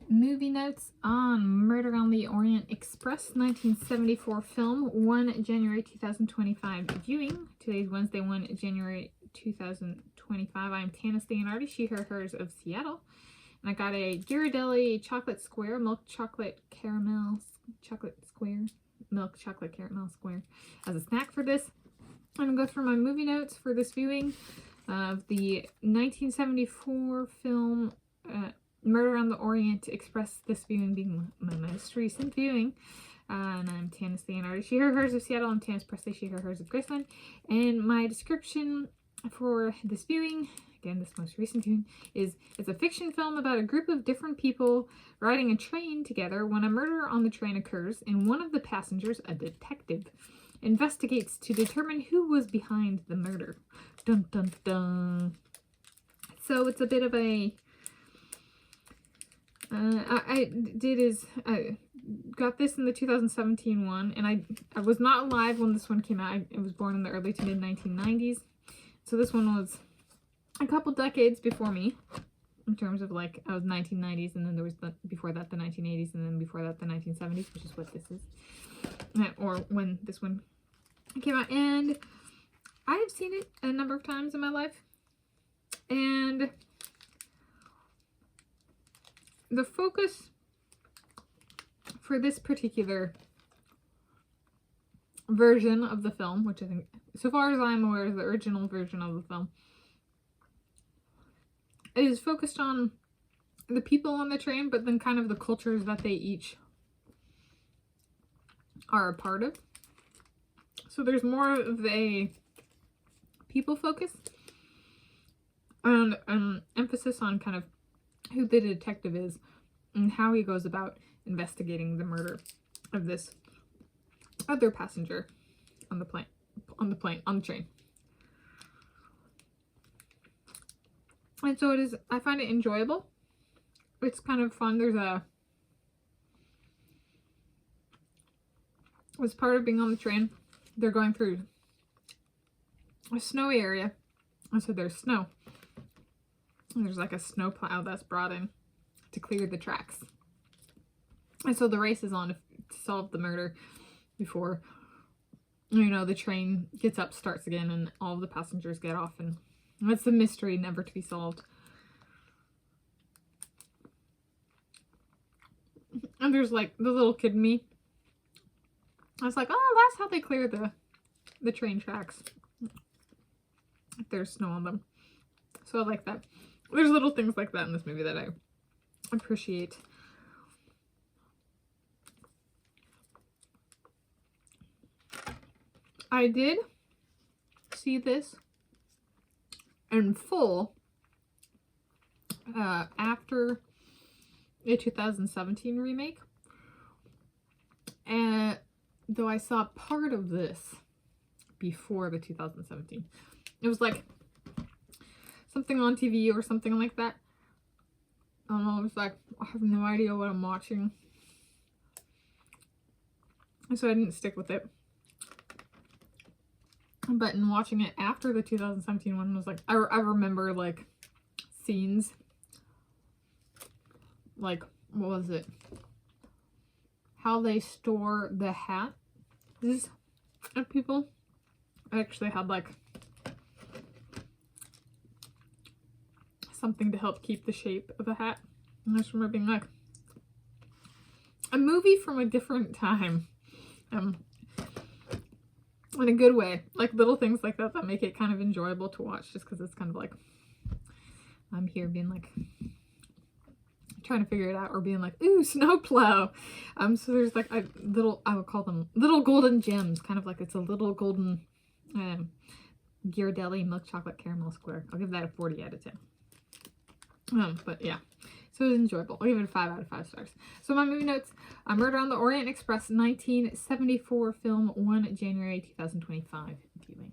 movie notes on Murder on the Orient Express, 1974 film, 1 January 2025 viewing. Today's Wednesday, 1 January 2025. I'm Tanis Leonhardi, she, her, hers of Seattle. And I got a Ghirardelli chocolate square, milk chocolate caramel chocolate square, milk chocolate caramel square as a snack for this. I'm going to go through my movie notes for this viewing of the 1974 film, Murder on the Orient Express, this viewing being my most recent viewing. And I'm Tanis Leonhardi, she, her, hers of Seattle. I'm Tanis Presley, she, her, hers of Graceland. And my description for this viewing, again, this most recent viewing, is it's a fiction film about a group of different people riding a train together when a murder on the train occurs, and one of the passengers, a detective, investigates to determine who was behind the murder. Dun dun dun. So it's a bit of a I got this in the 2017 one, and I was not alive when this one came out. I was born in the early to mid 1990s, so this one was a couple decades before me, in terms of like I was 1990s, and then there was before that the 1980s, and then before that the 1970s, which is what this is, or when this one came out. And I have seen it a number of times in my life, and the focus for this particular version of the film, which I think, so far as I'm aware, is the original version of the film, is focused on the people on the train, but then kind of the cultures that they each are a part of. So there's more of a people focus and emphasis on kind of who the detective is and how he goes about investigating the murder of this other passenger on the train. And so it is, I find it enjoyable. It's kind of fun. As part of being on the train, they're going through a snowy area, and so there's snow. And there's like a snow plow that's brought in to clear the tracks. And so the race is on to solve the murder before, you know, the train gets up, starts again, and all of the passengers get off, and that's the mystery never to be solved. And there's like the little kid in me. I was like, oh, that's how they clear the train tracks. If there's snow on them. So I like that. There's little things like that in this movie that I appreciate. I did see this in full after the 2017 remake, and though I saw part of this before the 2017. It was like something on TV or something like that. I don't know, it was like, I have no idea what I'm watching. So I didn't stick with it. But in watching it after the 2017 one, was like, I remember like scenes. Like, what was it? How they store the hat. These people actually had like something to help keep the shape of a hat. And I just remember being like, a movie from a different time. In a good way. Like little things like that that make it kind of enjoyable to watch, just because it's kind of like, I'm here being like, trying to figure it out, or being like, ooh, snowplow. So there's like a little, I would call them little golden gems, kind of like it's a little golden Ghirardelli milk chocolate caramel square. I'll give that a 40 out of 10. But yeah, so it was enjoyable. I'll give it a 5 out of 5 stars. So my movie notes: Murder on the Orient Express, 1974 film, 1 January 2025 viewing.